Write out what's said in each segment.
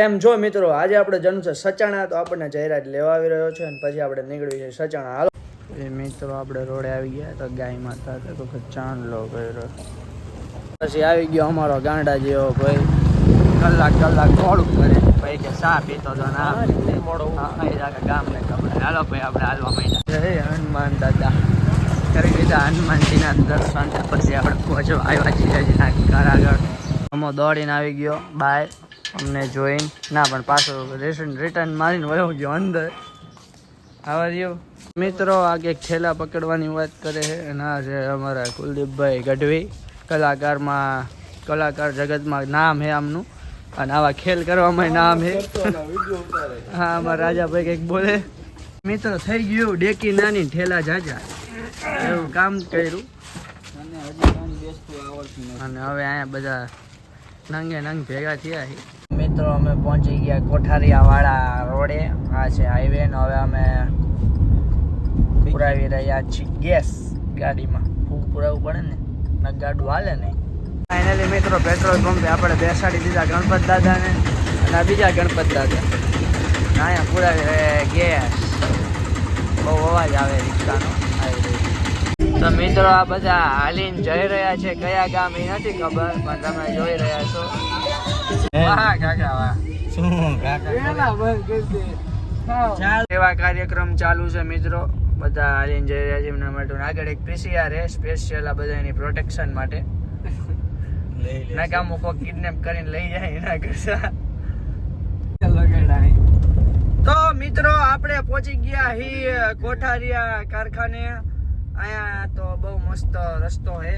એમ જો મિત્રો આજે આપણે જવાનું છે સચાણા, તો આપણને જયરાજ લેવા આવી રહ્યો છે અને પછી આપણે નીકળવી છે સચાણા. હાલો એ મિત્રો આપણે રોડે આવી ગયા તો ગાય માતા તો ચાંદલો કર્યો, પછી આવી ગયો અમારો ગાંડા જેવો ભાઈ, કલાક મોડું કરે ભાઈ કે સા પીતો તો ના મોડું ગામ ને ખબર. હાલો ભાઈ આપણે હાલવા માંડ્યા. જય હનુમાન દાદા કરી દીધા હનુમાનજીના દર્શન, પછી આપણે પહોંચવા આવ્યા છીએ ઘર આગળ. અમો દોડીને આવી ગયો બાય અમને જોઈને, ના પણ પાછો રિટર્ન મારીને વયો ગયો અંદર. આવા રહ્યો મિત્રો આ કંઈક ઠેલા પકડવાની વાત કરે છે, અને આ છે અમારા કુલદીપભાઈ ગઢવી, કલાકાર જગતમાં નામ છે આમનું, અને આવા ખેલ કરવામાં નામ છે. હા અમારા રાજાભાઈ કંઈક બોલે. મિત્રો થઈ ગયું ડેકી નાની ઠેલા જાજા એવું કામ કર્યું, અને હવે અહીંયા બધા નંગે નંગ ભેગા થયા છે. મિત્રો અમે પહોંચી ગયા કોઠારિયા વાળા રોડે, આ છે હાઈવે. ને હવે અમે પુરાવી રહ્યા છીએ ગેસ ગાડીમાં. પુરાવવું પડે ને ગાડું હાલે નહીં. ફાઇનલી મિત્રો પેટ્રોલ પંપે આપણે બેસાડી દીધા ગણપત દાદાને, અને આ બીજા ગણપત દાદા અહીંયા પુરાવી રહ્યા ગેસ. બહુ અવાજ આવે રિક્ષાનો. તો મિત્રો આ બધા હાલીને જઈ રહ્યા છે, કયા ગામ એ નથી ખબર, પણ તમે જોઈ રહ્યા છો. એવા કાર્યક્રમ ચાલુ છે મિત્રો, બધા હાલીને જઈ રહ્યા છે એમના માટે. આગળ એક પીસીઆર છે સ્પેશિયલ આ બધા એની પ્રોટેક્શન માટે, નાકામો કોઈ કિડનેપ કરીને લઈ જાય એના કરતા. તો મિત્રો આપણે પહોંચી ગયા હી કોઠારિયા કારખાને. અહીંયા તો બહુ મસ્ત રસ્તો છે,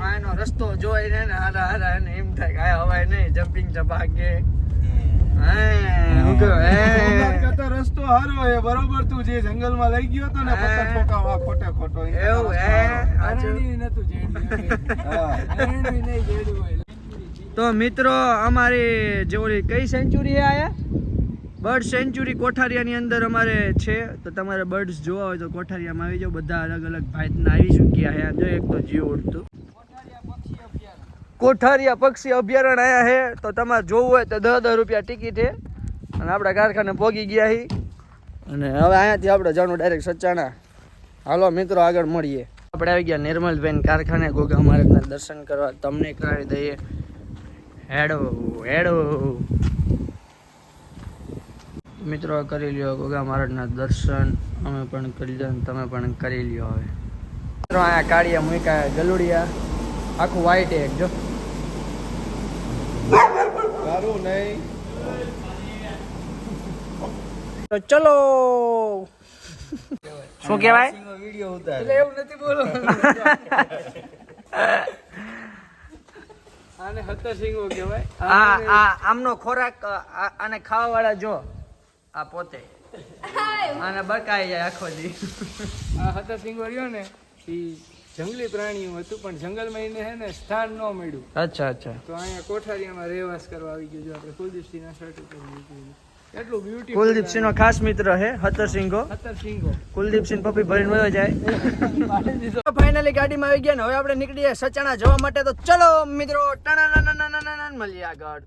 આનો રસ્તો જોઈને ને હારા એમ થાય કે આ હવાય નહીં જમ્પિંગ ચપાકે. રસ્તો હારો હે બરોબર. તું જે જંગલમાં લઈ ગયો તો ને પત્તા ઠોકાવા ખોટો એવું તો મિત્રો અમારી જે ઓલી કઈ સેન્ચુરી આયા બર્ડ સેન્ચુરી કોઠારિયાની અંદર અમારે છે, તો તમારે બર્ડ્સ જોવા હોય તો કોઠારિયામાં આવી જાઓ. બધા અલગ અલગ ભાઈના આવી ચૂક્યા છે. જો એક તો જીવ ઉડતું કોઠારિયા પક્ષી અભયારણ્ય આયા છે, તો તમારે જોવું હોય તો 10 રૂપિયા ટિકિટ છે. અને આપણા કારખાને પહોંચી ગયા છીએ, અને હવે અહીંયાથી આપણે જવાનું ડાયરેક્ટ સચાણા. હાલો મિત્રો આગળ મળીએ. આપણે આવી ગયા નિર્મલબેન કારખાને ગોગા મહારાજના દર્શન કરવા, તમને કરાવી દઈએ. હેડો મિત્રો કરી લ્યો ગોગા મહારાજના દર્શન, અમે પણ કરી લ્યો અને તમે પણ કરી લ્યો. હવે મિત્રો અહીંયા કાળિયા મૂક્યા ગલુડિયા, આખું વ્હાઈટ એક જો સારું નહીં. તો ચલો શું કહેવાય વિડિયો ઉતાર એટલે એવું નથી બોલો. આને હતરસિંગો કહેવાય. આમનો ખોરાક આને ખાવા વાળા જો આ પોતે આને બકાઈ જાય આખો દી. આ હતરસિંગો રહ્યો ને એ જંગલી પ્રાણીઓ હતું, પણ જંગલમાં એને હે ને સ્થાન ન મળ્યું. અચ્છા તો અહીંયા કોઠારિયામાં રહેવાસ કરવા આવી ગયો. જો આપણે કુલદીપસિંહના શર્ટ ઉપર એટલું બ્યુટી. કુલદીપસિંહ નો ખાસ મિત્ર હે હતરસિંગો. કુલદીપસિંહ પપ્પી ભરીને વયો જાય. ફાઇનલી ગાડીમાં આવી ગયા ને હવે આપણે નીકળીએ સચાણા જવા માટે. તો ચલો મિત્રો મળીએ આગળ.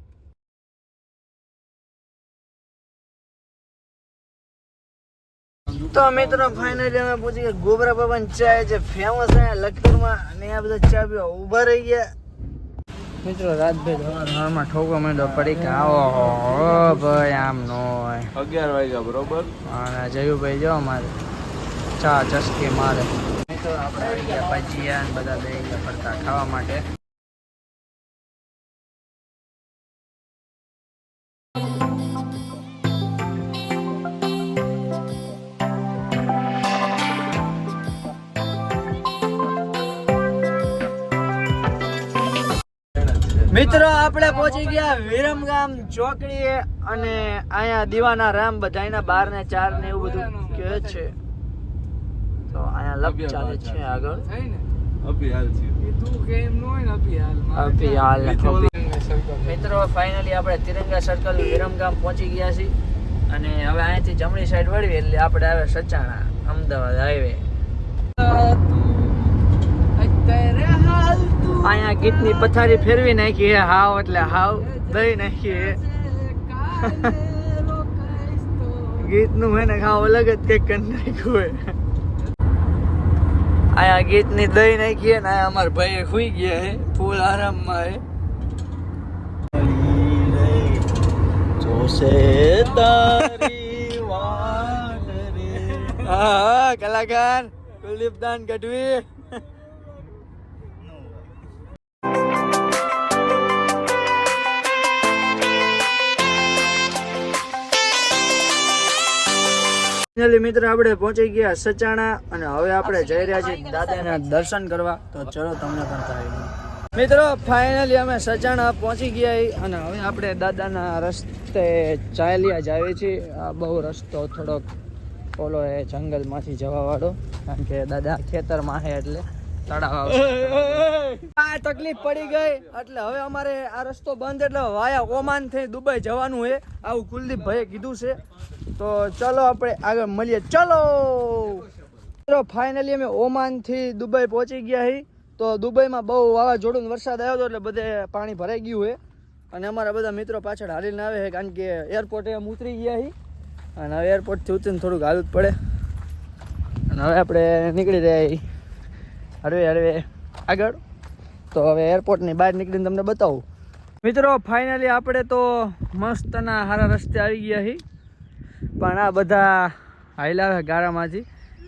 તો મિત્રો ફાઇનલી અમે પૂછી ગયા ગોબરા બાબાની ચા છે ફેમસ છે લખતરમાં, અને આ બધા ચા પીવા ઉભા રહી ગયા. મિત્રો રાતભાઈ હવામાં ઠોકો માંડો પડી કે આવો ભાઈ આમ નો હોય. 11 વાગ્યા બરોબર. અને જયુભાઈ જો અમારે ચા ચસ્કી મારે. મિત્રો આપણે આવી ગયા ભજીયા ને બધા બે ગયા ફરતા ખાવા માટે. મિત્રો આપણે પહોંચી ગયા વિરમગામ ચોકડીએ, અને અહીંયા દીવાના રામ બધાયના 12 ને 4 ને એવું બધું કહે છે. તો અહીંયા લપ ચાલે છે આગળ. મિત્રો ફાઇનલી આપણે તિરંગા સર્કલ વિરમગામ પહોંચી ગયા છીએ, અને હવે અહીંયાથી જમણી સાઈડ વળવી એટલે આપણે આવે સચાણા અમદાવાદ હાઈવે. અહીંયા ગીતની પથારી ફેરવી નાખી હે, હાવ એટલે હાવ દઈ નાખી હે. ગીતનું હે ને ખાવ અલગ જ કંઈક કરી નાખ્યું હોય. આયા ગીતની દઈ નાખીએ ને આયા અમારા ભાઈ સુઈ ગયા હે ફૂલ આરામમાં હે. જોશે તારી વાટ રે. હા કલાકાર કુલદીપ દાન ગઢવી. મિત્ર આપણે પહોંચી ગયા સચાણા અને હવે આપણે જઈ રહ્યા છીએ દાદાના દર્શન કરવા. તો ચલો તમને પણ કરાવી. મિત્રો ફાઇનલી અમે સચાણા પહોંચી ગયા અને હવે આપણે દાદાના રસ્તે ચાલ્યા જઈએ છીએ. આ બહુ રસ્તો થોડોક ઓલો એ જંગલમાંથી જવા વાળો, કારણ કે દાદા ખેતરમાં છે એટલે તળાવ આ તકલીફ પડી ગઈ એટલે હવે અમારે આ રસ્તો બંધ એટલે વાયા ઓમાન થી દુબઈ જવાનું છે આવું કુલદીપ ભાઈએ કીધું છે. તો ચલો આપણે આગળ મળીએ. ચલો ફાઇનલી અમે ઓમાન થી દુબઈ પહોંચી ગયા છીએ. તો દુબઈમાં બહુ વાવાઝોડું વરસાદ આવ્યો હતો એટલે બધે પાણી ભરાઈ ગયું છે અને અમારા બધા મિત્રો પાછળ હાલીને આવે છે, કારણ કે એરપોર્ટે એમ ઉતરી ગયા છીએ અને હવે એરપોર્ટથી ઉતરીને થોડુંક હાલવું પડે અને હવે આપણે નીકળી રહ્યા છીએ હળવે આગળ. તો હવે એરપોર્ટની બહાર નીકળીને તમને બતાવું. મિત્રો ફાઇનલી આપણે તો મસ્તના સારા રસ્તે આવી ગયા છીએ, પણ આ બધા હાલ્યા ગારામાંથી.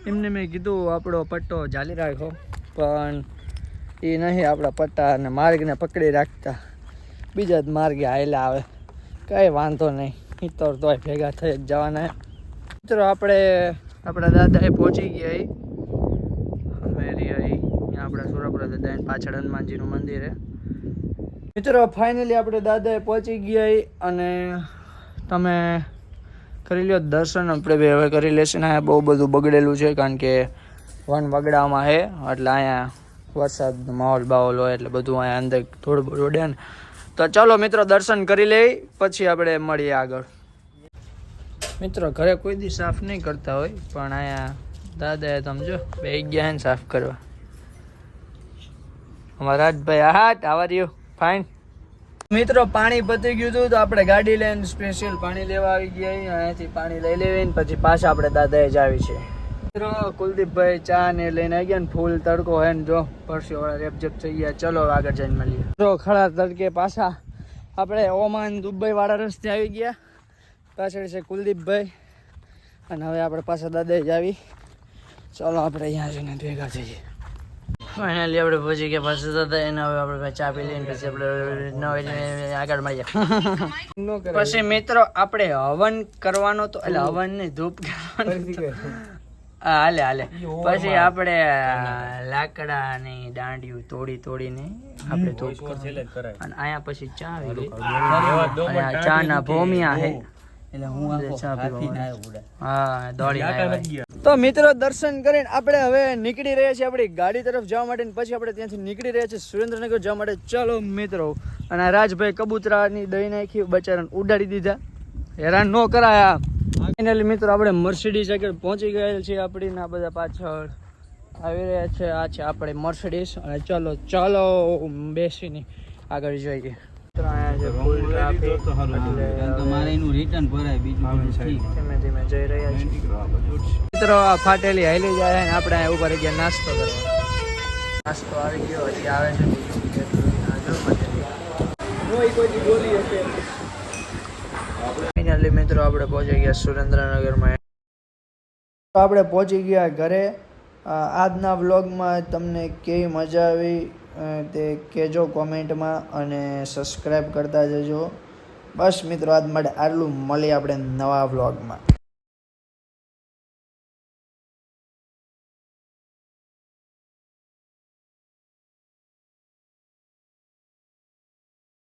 એમને મેં કીધું આપણો પટ્ટો ઝાલી રાખો, પણ એ નહીં આપણા પટ્ટા અને માર્ગને પકડી રાખતા, બીજા જ માર્ગે હાલ્યા આવે. કંઈ વાંધો નહીં, તો તોય ભેગા થઈ જ જવાના. મિત્રો આપણે આપણા દાદાએ પહોંચી ગયા આપણા સુરપુરા દાદા પાછળ હનુમાનજીનું મંદિર છે. મિત્રો ફાઇનલી આપણે દાદાએ પહોંચી ગયા અને તમે કરી લ્યો દર્શન. આપણે બી હવે કરી લેશે ને. અહીંયા બહુ બધું બગડેલું છે, કારણ કે વન વગડામાં છે એટલે અહીંયા વરસાદનો માહોલ બાહોલ હોય એટલે બધું અહીંયા અંદર થોડું બધું ઉડે ને. તો ચાલો મિત્રો દર્શન કરી લઈ, પછી આપણે મળીએ આગળ. મિત્રો ઘરે કોઈ દી સાફ નહીં કરતા હોય, પણ અહીંયા દાદાએ સમજો બે ગયા ને સાફ કરવા. અમારા રાજભાઈ હાટ આવા રહ્યો ફાઇન. મિત્રો પાણી પતી ગયું હતું તો આપણે ગાડી લઈને સ્પેશિયલ પાણી લેવા આવી ગયા. અહીંયાથી પાણી લઈ લેવી ને પછી પાછા આપણે દાદાએ જ આવી છે. મિત્રો કુલદીપભાઈ ચા ને લઈને આવી ગયા ને ફૂલ તડકો હે ને જો પરસ્યો વાળા રેપજેપ થઈ ગયા. ચલો આગળ જઈને મળીએ. મિત્રો ખરા તડકે પાછા આપણે ઓમાન દુબઈ વાળા રસ્તે આવી ગયા. પાછળ છે કુલદીપભાઈ અને હવે આપણે પાછા દાદાએ જ આવી. ચલો આપણે અહીંયા જઈને ભેગા થઈએ. ફાઇનલી આપણે પહોંચી ગયા પાછા દાદા એને. હવે આપણે ચા પી લઈને પછી આપણે આગળ મળીએ. પછી મિત્રો આપણે હવન કરવાનો તો એટલે હવન ની ધૂપ હાલે પછી આપણે લાકડાની દાંડિયું તોડીને આપણે ધૂપ અને અહીંયા પછી ચા આવી ગઈ. ચા ના ભોમિયા છે એટલે હું ચા પીવા હા દોડી. તો મિત્રો દર્શન કરીને આપણે હવે નીકળી રહ્યા છીએ આપણી ગાડી તરફ જવા માટે. પછી આપણે ત્યાંથી નીકળી રહ્યા છીએ સુરેન્દ્રનગર જવા માટે. ચલો મિત્રો. અને રાજભાઈ કબૂતરાની દઈ નાખી, બચારાને ઉડાડી દીધા, હેરાન ન કરાયા. ફાઇનલી મિત્રો આપણે મર્સિડીઝ આગળ પહોંચી ગયેલ છે. આપણી ના બધા પાછળ આવી રહ્યા છે. આ છે આપણે મર્સિડીઝ. અને ચલો બેસીને આગળ જોઈએ. ધીમે જઈ રહ્યા છે મિત્રો. આ ફાટેલી હાલી જાય ને આપણે અહીંયા ઉપર ગયા નાસ્તો કરવા. નાસ્તો આવી ગયો, હજી આવે છે. ફાઇનલી મિત્રો આપણે પહોંચી ગયા સુરેન્દ્રનગરમાં. આપણે પહોંચી ગયા ઘરે. આજના વ્લોગમાં તમને કેવી મજા આવી તે કહેજો કોમેન્ટમાં અને સબસ્ક્રાઈબ કરતા જજો. બસ મિત્રો આજ માટે આટલું. મળીએ આપણે નવા વ્લોગમાં.